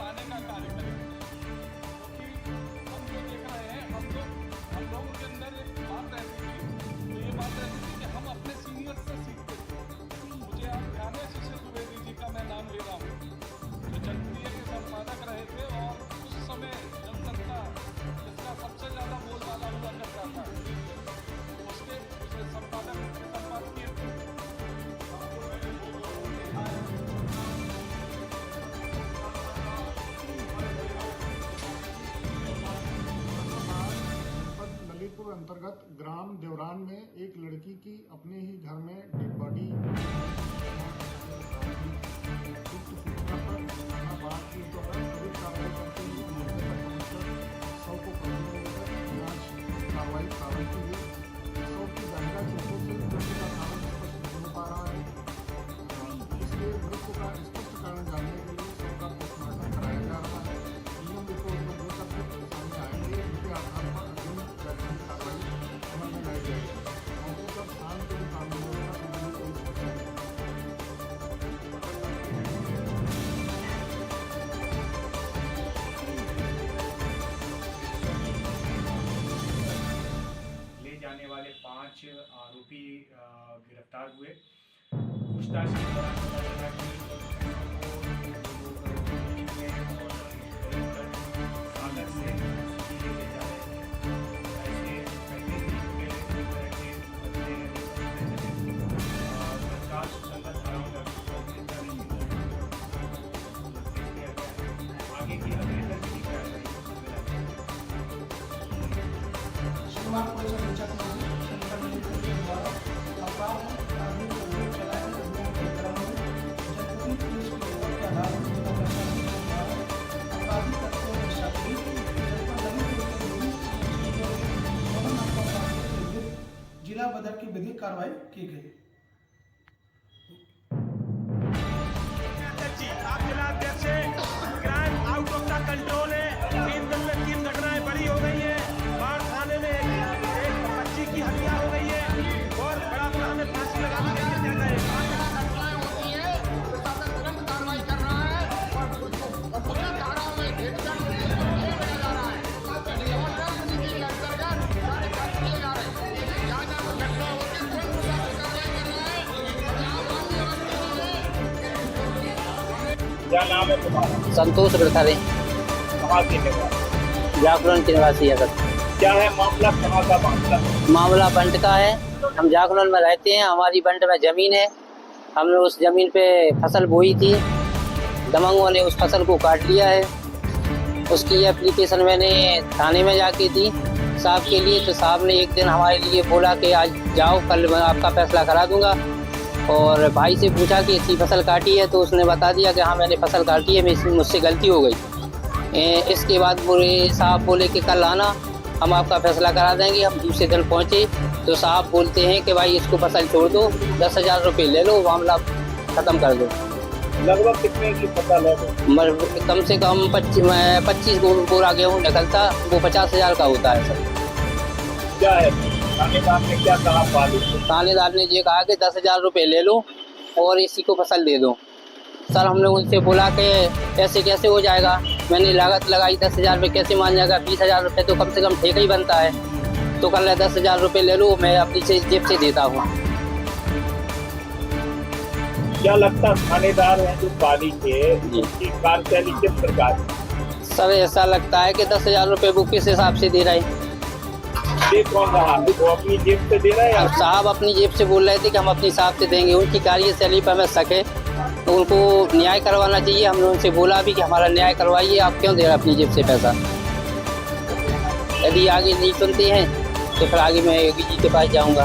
बताने का कार्य करें, क्योंकि हम जो देख रहे हैं, हम लोगों के अंदर एक बात रहती थी, तो ये बात रहती थी कि हम अपने सीनियर से सीखते थे। मुझे आप ध्यान है शिशिर द्विवेदी जी का मैं नाम ले रहा हूँ, जो जनप्रिय के संपादक रहे थे और उस समय जनसत्ता जिसका सबसे ज़्यादा बोलबाला हुआ करता था, उसके संपादकीय ललितपुर अंतर्गत ग्राम देवरान में एक लड़की की अपने ही घर में डेड बॉडी बात की तो सभी कार्रवाई करते हुए मौके पर पहुंचकर शव को पकड़ने लेकर कार्रवाई की गई। शव की गहरा चोटों से मृत्यु का कारण स्पष्ट नहीं हो पा रहा है, इसलिए मृत्यु का स्पष्ट कारण जानने के लिए शव का पोस्टमार्टम कराया जा रहा है। नियम रिपोर्ट में जो तथ्य सामने आएंगे उनके आधार पर अग्रिम कार्रवाई अमल में लाई जाएगी। मौके पर शाम के कानूनों का जाने वाले 5 आरोपी गिरफ्तार हुए। पूछताछ के दौरान पता चला कि सागर से ले जा रहे थे। ऐसे पहले भी सुसंगत आगे की अग्रेसर की कार्रवाई जिला बदर की विधिक कार्रवाई की गई। आप जिला अध्यक्ष crime out of the control है। 3 दिन में 3 घटनाएं बड़ी हो गई है। बाढ़ थाने में एक बच्ची की हत्या हो गई है और बड़ा थाना में फांसी लगा दी गई है। घटनाएं होती है प्रशासन तुरंत कार्रवाई कर रहा है और पूरी धाराओं में घेरकर किया जा रहा है। अंतर्गत सारे कार्य किए जा रहे हैं। जहाँ जहाँ घटना होती है तुरंत प्रशासन कार्रवाई कर रहा है। क्या नाम है तुम्हारा? संतोष रखा कहाँ के निवासी? जागरण के निवासी है सर। क्या है मामला, कहाँ का मामला? मामला बंट का है। हम जागरण में रहते हैं, हमारी बंट में जमीन है। हमने उस जमीन पे फसल बोई थी, दमंगों ने उस फसल को काट लिया है। उसकी एप्लीकेशन मैंने थाने में जाके दी साहब के लिए, तो साहब ने एक दिन हमारे लिए बोला कि आज जाओ, कल मैं आपका फैसला करा दूंगा। और भाई से पूछा कि इतनी फसल काटी है, तो उसने बता दिया कि हाँ मैंने फसल काटी है, मुझसे गलती हो गई। इसके बाद साहब बोले कि कल आना, हम आपका फैसला करा देंगे। हम दूसरे दिन पहुँचे तो साहब बोलते हैं कि भाई इसको फसल छोड़ दो, 10,000 रुपये ले लो, मामला ख़त्म कर दो। लगभग कितने की फसल है? कम से कम 25 बोरा गेहूँ निकलता, वो 50,000 का होता है सर। क्या है थानेदार ने क्या कहा? थानेदार ने ये कहा कि 10,000 रुपये ले लो और इसी को फसल दे दो। सर हमने उनसे बोला कि ऐसे कैसे हो जाएगा, मैंने लागत लगाई 10,000 रुपये, कैसे मान जाएगा? 20,000 रुपये तो कम से कम ठेका ही बनता है। तो कल 10,000 रुपये ले लो, मैं अपनी जेब से देता हूँ। क्या लगता थानेदार हैं जो पाली के, उनकी कार्यशैली किस प्रकार? सर ऐसा लगता है कि 10,000 रुपये वो किस हिसाब से दे रहे हैं। दे कौन रहा? वो अपनी जेब से दे रहे हैं? साहब अपनी जेब से बोल रहे थे कि हम अपनी हिसाब से देंगे। उनकी कार्यशैली पर हमें शक है, तो उनको न्याय करवाना चाहिए। हमने उनसे बोला भी कि हमारा न्याय करवाइए, आप क्यों दे रहे हैं अपनी जेब से पैसा। यदि आगे नहीं सुनते हैं तो फिर आगे मैं योगी जी के पास जाऊँगा।